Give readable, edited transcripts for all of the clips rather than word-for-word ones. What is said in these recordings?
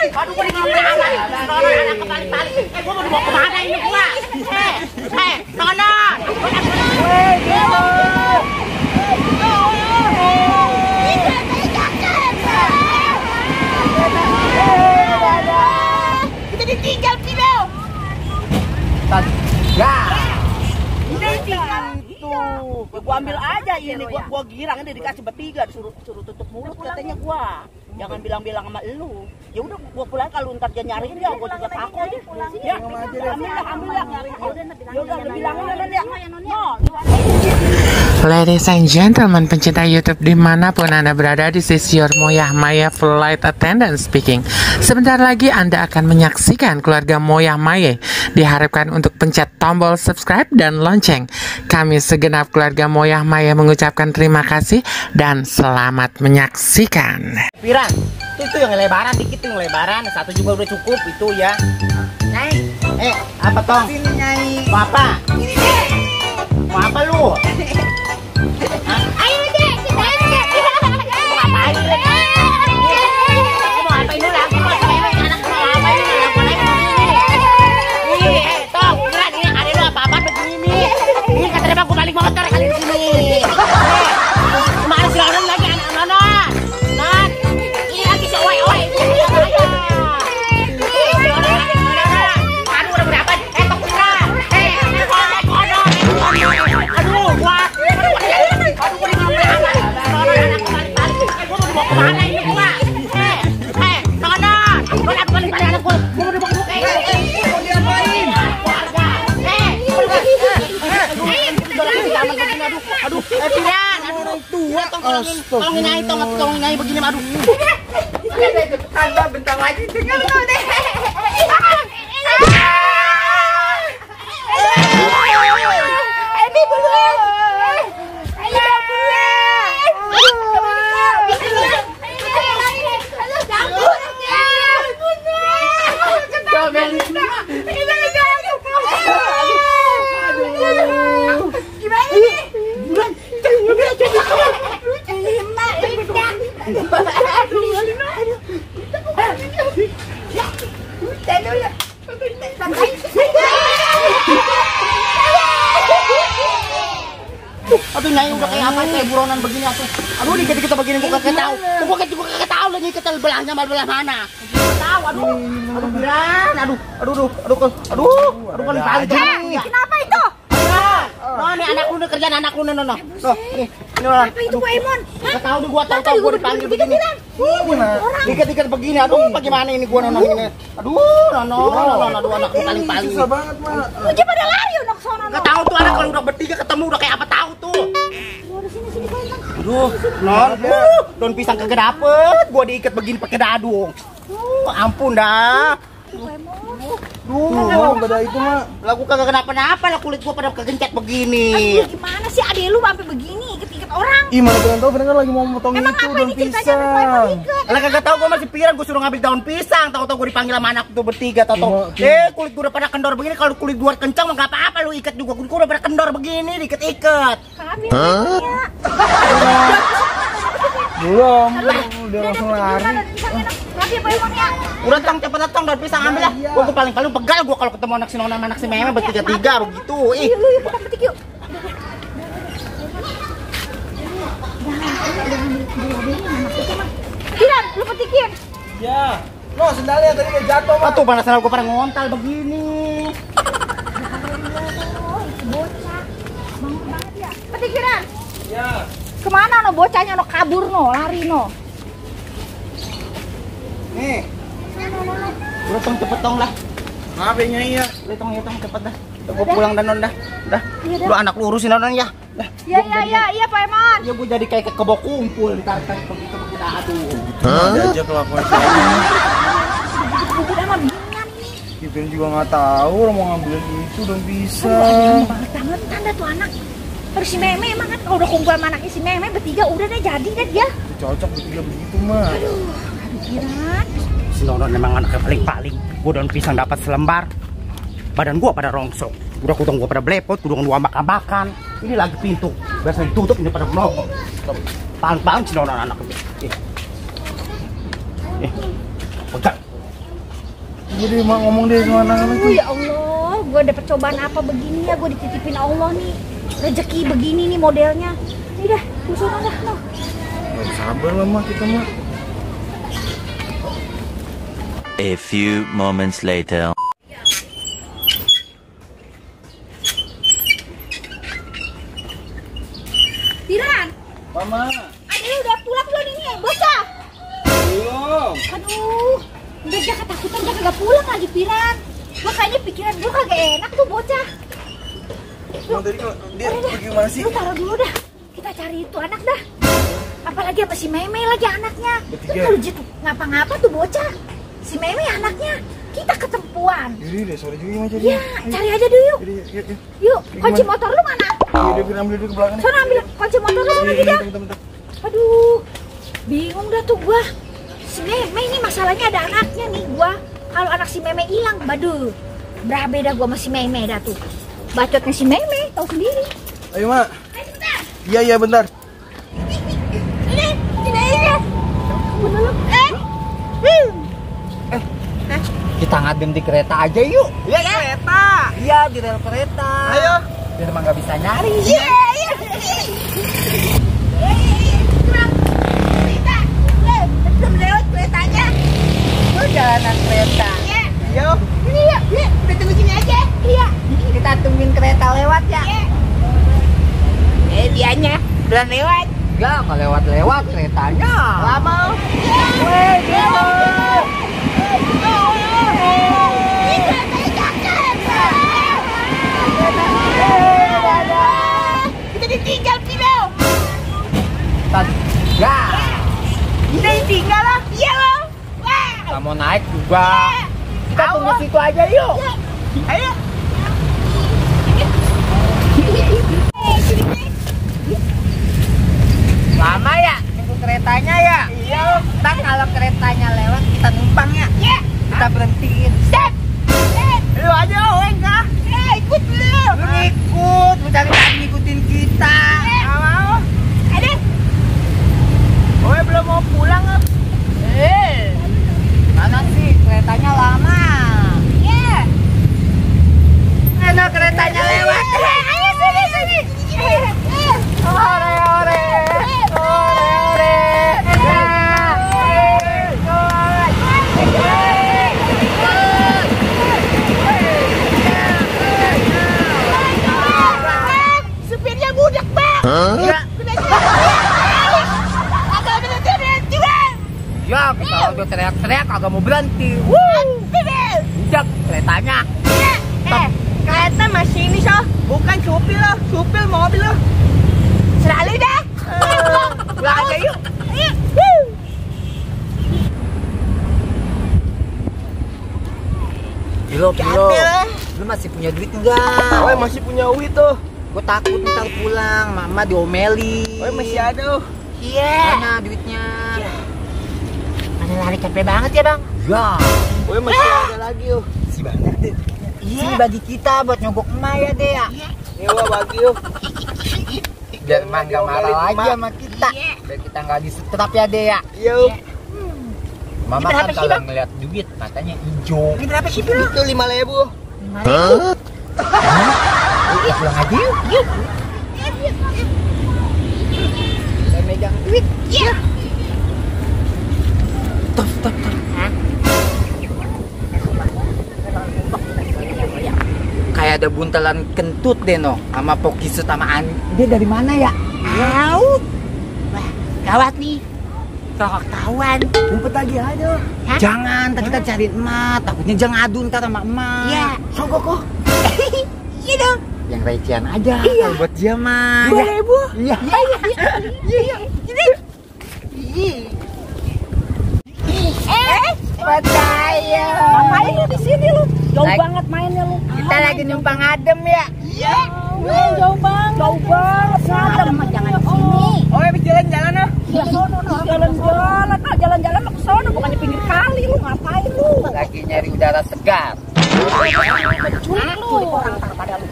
Aduh, gua digomel anak kebalik-balik. Gua mau dibawa kemana ini gua? Nona. Kita ditinggal Pino. Ya. Udah tinggal itu. Gua ambil aja ini, gua girang ini dikasih bertiga, suruh tutup mulut katanya gua. Jangan bilang-bilang sama elu. Ya udah gua pulang, kalau ntar dia nyariin dia gua juga takut. Ya, ambil lah. Ya udah bilangin ya. Ladies and gentlemen, pencinta YouTube dimanapun Anda berada, this is your Moyah Maya Flight Attendant speaking. Sebentar lagi Anda akan menyaksikan keluarga Moyah Maya. Diharapkan untuk pencet tombol subscribe dan lonceng. Kami segenap keluarga Moyah Maya mengucapkan terima kasih dan selamat menyaksikan. Piran, itu yang lebaran dikit, yang lebaran satu juga udah cukup itu ya. Nyai, apa tong? Sini Nyai. Mau apa? Ini deh. Mau apa lu? Ayo deh, kita aja. Mau ngapain lu? Mau ngapain lu lagi? Mau cewek anak mau ngapain lu? Nih, tong, beneran ini ada lu apa-apa begini. Ini katanya gua balik motor kali di sini. Kemarin si orang lagi anak Nono. Ini lagi si oi-oi. Aduh, udah berapa? Tok Piran. Aduh, kuat. Kemana ini gua? Nona, Nona balik anak gua. Gua mau dibawa ke mau diapain? Keluarga. Aduh, Piran, orang tua tolongin Nyai begini, aduh. Tanda bentar lagi tinggal lu deh. Aduh Nyai udah kayak apa kayak buronan begini atuh. Aduh dikit-dikit begini gua kagak tahu. Gua kagak tahu lagi kita belahnya belah mana. Tahu aduh. Aduh Piran, aduh paling panjang. Kenapa itu? Noh, nih anak lu nih kerjaan anak lu nih. Noh, nih. Ini orang. Apa itu Pak Emon? Enggak tahu deh gua tahu gua dipanggil begini. Dikit-dikit begini. Aduh, bagaimana ini gua Nono ini. Aduh, aduh anak lu paling. Susah banget, Mak. Uji pada lari udah ke sono. Enggak tahu tuh anak kalau udah bertiga ketemu udah kayak apa tahu tuh. Sini Pak Emon. Aduh, Non, daun pisang kagak dapet. Gua diikat begini pakai dadu. Ampun dah. Tuh, beda itu, Mak. Lah gua kagak kenapa-napa lah, kulit gua pada kegencet begini. Aduh, gimana sih adek lu sampai begini ikat-ikat orang? Ih, mana kalian tahu kan lagi mau motong Emang itu apa daun ini ceritanya Pak pisang. Emon ikat? Lah kagak tahu gua masih Piran, gua suruh ngambil daun pisang, tahu-tahu gua dipanggil sama anak tuh bertiga, tahu-tahu. Kulit gua udah pada kendor begini, kalau kulit gua kencang mah enggak apa-apa lu ikat juga. Gua udah pada kendor begini, diikat-ikat. Kami ya. Belum, udah langsung lari. Rapi Pak Emon ya. Udah cepet datang daun pisang ambil lah. Gua paling pegal gua kalau ketemu anak si Nona sama anak si Meme bertiga-tiga begitu. Ih. Yuk, kita petik yuk. Piran, lu petikin. Ya. No, sendalnya tadi udah jatuh, Mak. Tuh panas gua pada ngontal begini. Bocah. Bangun banget ya. Petik Piran. Ya. Kemana no bocahnya no kabur no, lari no. Nih. Udah cepet tong lah. Maaf ya, Nyai ya. Hitung cepet dah. Gua pulang dan dah. Dah. Lu anak lu urusin orang ya. Dah. Iya Pak Emon. Ya gua jadi kayak kebo kumpul ditarik begitu kita aduh. Aja kelakuan saya. Udah mah bingungan nih. Kita juga nggak tahu orang mau ngambil itu dan bisa. Banget tanda tuh anak. Terus si Meme emang kan kalau udah kumpul sama anaknya si Meme bertiga udah deh jadi deh dia. Cocok bertiga begitu, Mak. Aduh Piran. Si Nono memang anaknya paling. Gua daun pisang dapat selembar. Badan gua pada rongsok. Udah kudung gua pada blepot, kudung gua makan-makan. Ini lagi pintu. Biasa ditutup ini pada melokok. Paling si Nono anaknya. Pegang. Jadi mak ngomong deh sama anak-anak tuh. Ya Allah, gue dapet cobaan apa begini ya, gue dititipin Allah nih. Rezeki begini nih modelnya. Ini dah, usul dah, no. Sabar lah mak kita mak. A few moments later. Tiran, Mama. aduh udah pulang belum ini, bocah? Belum. Aduh, udah jangan ketakutan, dia kagak pulang lagi Piran. Makanya pikiran gue kagak enak tuh bocah. Emang tadi kok dia pergi mana sih? Lu taruh dulu dah, kita cari itu anak dah. Apalagi sama si Meme lagi anaknya. Bertiga. Lu kalau gitu ngapa-ngapa tuh bocah. Si Meme anaknya, kita ketempuan. Yaudah deh, sore juga aja Ya, cari aja dulu yuk. Yuk. Yuk, kunci motor lu mana? Iya, dia ambil dulu ke belakang. Sana ambil kunci motor lu mana dia? Bentar. Aduh, bingung dah tuh gua. Si Meme ini masalahnya ada anaknya nih gua. Kalau anak si Meme hilang, baduh. Berabe dah gua sama si Meme dah tuh. Bacotnya si Meme, tahu sendiri. Ayo mak. Ayo bentar. Iya bentar. Ini. Bener. Kita ngadem di kereta aja yuk. Ya kereta. Iya di rel kereta. Ayo. Biar emang nggak bisa nyari. Iya. Kereta. Belum lewat keretanya. Itu jalanan kereta. Iya. Yo. Ini ya. Udah tunggu sini aja. Iya. Kita tungguin kereta lewat ya. Dianya belum lewat. Enggak, kalau lewat-lewat keretanya. Lama. Kita ditinggal Pino. Ya, Kita ditinggal lah. Iya loh. Wah. nggak mau naik juga. Kita tunggu situ aja yuk. Ayo. Lama ya nunggu keretanya ya. Iya. Ntar kalau keretanya lewat kita numpang ya. Iya. Kita berhentiin. Step. Lu aja, enggak. Ikut lu. Lu ngikut, lu dari tadi ngikutin kita. Nggak mau. Ada. Oe belum mau pulang. Mana sih keretanya lama. Iya. Mana keretanya lewat. Ayo sini. Ore ore. Ore ore. Supirnya budak bang. Ya, Agak berhenti bang. ya kita udah teriak-teriak kagak mau berhenti. Udah keretanya. Kereta masih ini so, bukan supir loh, supir mobil loh. Selalu dah. Pulang aja yuk. Pilo, lu masih punya duit enggak? Oe masih punya duit tuh. Gue takut ntar pulang, mama diomeli. Oe masih ada. Iya. Mana duitnya? Mana lari capek banget ya bang. Ya, Oe masih ada lagi yuk. si banyak deh. Ini bagi kita buat nyogok emak ya deh ya. Ewa bagi yuk. Biar emak nggak marah lagi sama kita. Biar kita nggak disetrap ya deh ya. Yuk. Mama Ini kan berapa sih, kalau Bang? ngeliat duit matanya hijau. Ini berapa sih Pil? Itu 5.000. Yuk pulang aja yuk. Saya megang duit. Iya. Stop. Kayak ada buntelan kentut deh no, sama Pokisut sama Ani. Dia dari mana ya? Tahu. Wah, gawat nih. Kalau ketahuan. Ngumpet lagi aja. Hah? Jangan, ntar kita cariin emak. Takutnya jangan adu ntar sama emak. Iya. Sogok kok. Iya dong. Yang recehan aja. Iya. Kalau buat dia mah. 2.000. Iya. Iya. Percaya. Ngapain lu di sini lu? Jauh Lagi- banget mainnya lu. Kita lagi numpang adem ya. Iya. Jauh banget. Jauh banget. Adem mah jangan di sini. Oe habis jalan-jalan ah. Ya sono jalan-jalan. Ah, jalan-jalan mah ke sono bukannya pinggir kali lu. Ngapain lu? Lagi nyari udara segar. Culik lu. Orang pada lu.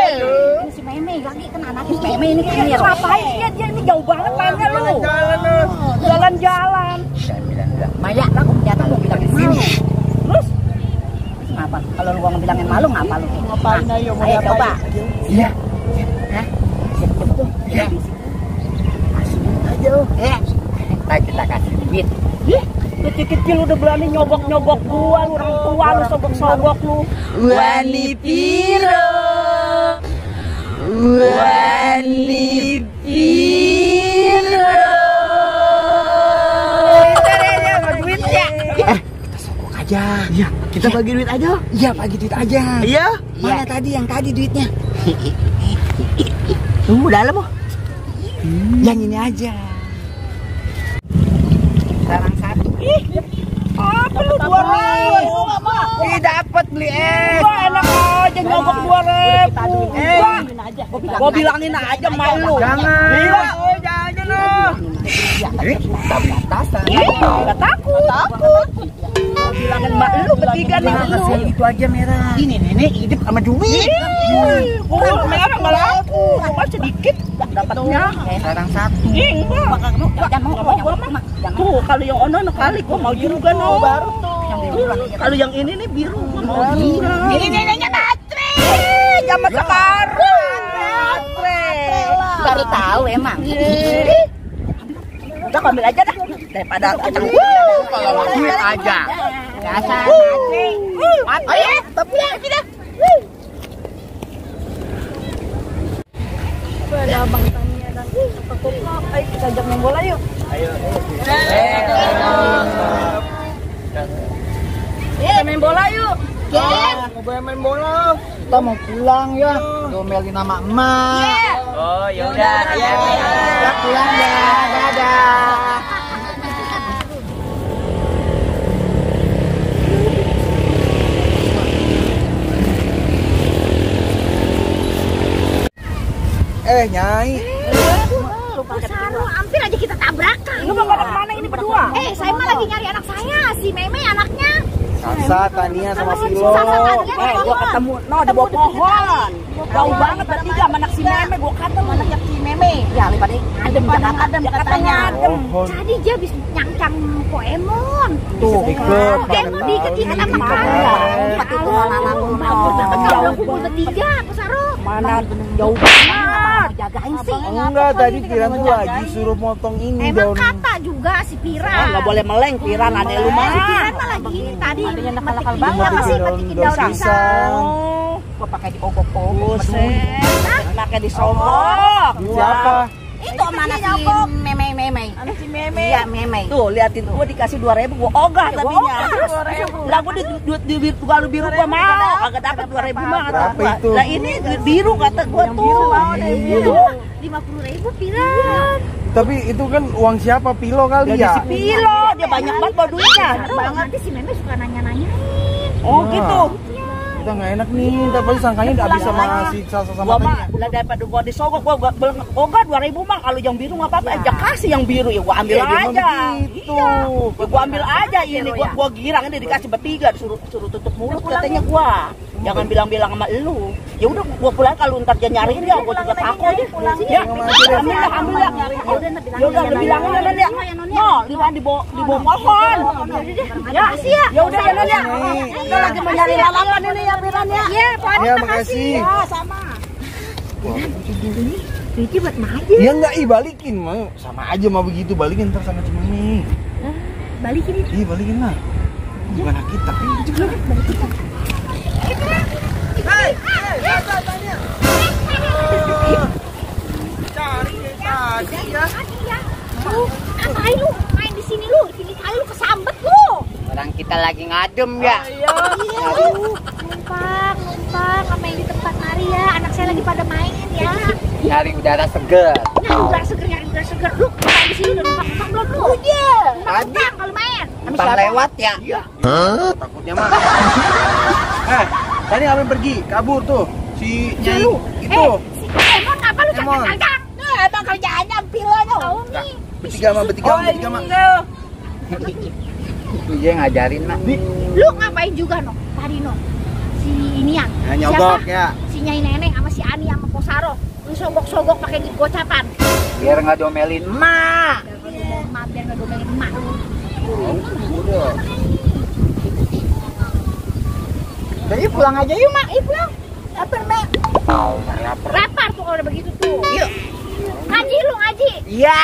Ini si Meme lagi kan anaknya si Meme ini kan ya. Ngapain dia ini jauh banget mainnya lu. Jalan ah. Jalan-jalan. Saya bilang udah. Maya, aku datang mau bilang di sini. Terus bilangin malu ngapa lu? Ngapain ayo? Mau Ayo coba. Iya. Hah? Betul. Iya. Kasih duit aja. Nah, kita kasih duit. Kecil-kecil udah berani nyogok-nyogok gua, lu orang tua lu sogok-sogok lu. Wani piro. Wani piro. Duit ya. Kita sogok aja. Iya, Kita bagi duit aja. iya bagi duit aja. Iya. Mana tadi yang tadi duitnya? Tunggu dalam oh. Yang ini aja. Sekarang satu. Apa lu 2.000? Ih, dapat beli es. Wah, enak aja nyogok 2.000. Gua bilangin aja malu. Jangan. Iya. Jangan loh. Batasan. Enggak takut. Gua bilangin malu bertiga nih lu. Itu aja merah. Ini nenek hidup sama duit. Gua merah malah aku. Cuma sedikit dapatnya. Sekarang satu. Enggak. Tuh, kalau yang ono kali gua mau juga no. Baru tuh. Kalau yang ini nih biru gua mau juga. Ini neneknya Natre. Zaman sekarang. Natre. Baru tahu emang. Udah ambil aja dah daripada kacang. Kalau duit aja. Dasar Natre. Ayo, tapi lagi dah. Ada abang Tania dan Pak Koplok. Ayo kita ajak main bola yuk. Kita main bola yuk. Mau main bola. Kita mau pulang ya. Domelin nama emak. Oh yaudah. Kita pulang ya. Dadah. Nyai. Pak Saru, hampir aja kita tabrakan. Lu mau pada kemana ini berdua? Saya mah lagi nyari anak saya, si Meme anaknya. Sasa, Tania sama Pilo. Gua ketemu di bawah pohon. Jauh banget bertiga sama anak si Meme. Gua ketemu anaknya si Meme. Ya, daripada adem Jakarta adem katanya. Jadi dia habis nyangcang Poemon. Tuh, ikut. Poemon diikat-ikat sama Empat itu anak-anak Kalau kumpul bertiga, Pak Saru. mana jauh banget. Jagain sih. Enggak, tadi Piran tuh lagi suruh motong ini Emang daun. kata juga si Pira. Nggak boleh meleng, Piran adek lu mah. Si Pira mah lagi ini tadi nakal-nakal banget Matikin masih daun matikin daun daun pisang. Gua pakai di ogok-ogok. Pakai di somok. Siapa? itu mana si Meme. Anak si Meme. Iya, Meme. Tuh, liatin gua dikasih 2.000, gua ogah tadinya. Lah gua di biru gua mau, kagak dapat 2.000 mah kata Berapa gua. itu? Lah ini biru kata gua tuh. Biru mau deh. Biru 50.000 Piran. Tapi itu kan uang siapa? Pilo kali Jadi ya? si Pilo, dia banyak banget bawa duitnya. Nanti si Meme suka nanya-nanyain. Oh gitu. Kita nggak enak nih, tapi sangkanya udah habis sama si Sasa sama Gua mah Tania. lah daripada gua disogok gua ogah 2.000 mah kalau yang biru enggak apa-apa. Ya kasih yang biru ya gua ambil Iya, dia mah aja. begitu. Iya. Ya, gua ambil aja ini gua girang ini dikasih bertiga suruh tutup mulut katanya gua. Jangan bilang-bilang sama elu. Ya udah gua pulang kalau ntar dia nyariin ya gua juga takut. Ya, ambil lah. Ya udah bilangin ya Nan ya. No, di bawah pohon. Ya, ya udah ya Nan ya. Kita lagi mau nyari lalapan ini ya Piran ya. Iya, Pak Adi, Ya, makasih. makasih. Ya, sama. Duitnya buat Maja. Ya nggak, balikin mau sama aja mau begitu, balikin ntar sama Cimami. Balikin itu. Iya balikin lah. Bukan hak kita. Ngapain lu? Main di sini lu. Sini kali lu kesambet lu. Orang kita lagi ngadem ya. Iya. Numpang. Apa yang di tempat Mari ya? Anak saya lagi pada main ya. Nyari udara segar. Nyari udara seger. Lu main di sini udah numpang belum lu? Udah. Numpang kalau main. Numpang lewat ya. Takutnya mah. Tadi ngapain pergi? Kabur tuh. Si Nyai itu. Si Emon apa lu cangkang-cangkang? Emang kerjaannya pilonya. Tahu nih. Bertiga mah. Itu dia ngajarin nak. Lu ngapain juga no? Tadi no. Si ini yang. Nyogok ya. Si Nyai Neneng sama si Ani sama Posaro. Lu sogok-sogok pakai duit gocapan. Biar nggak domelin emak. Biar nggak domelin emak lu. Udah Udah yuk pulang aja yuk mak. Ih pulang. Lapar mak. Lapar tuh kalau udah begitu tuh. Yuk. Ngaji lu ngaji. Iya.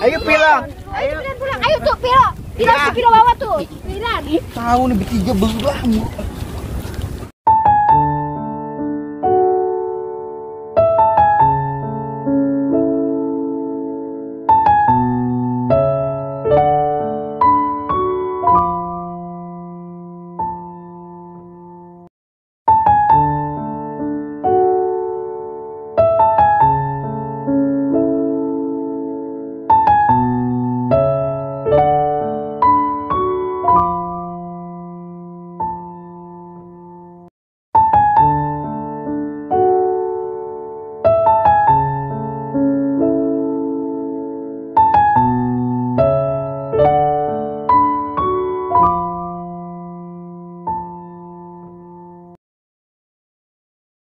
Ayo Pilo. Ayo pulang. Ayo tuh Pilo. Pilo sekilo bawa tuh. Pilan. Tahu nih bertiga belum.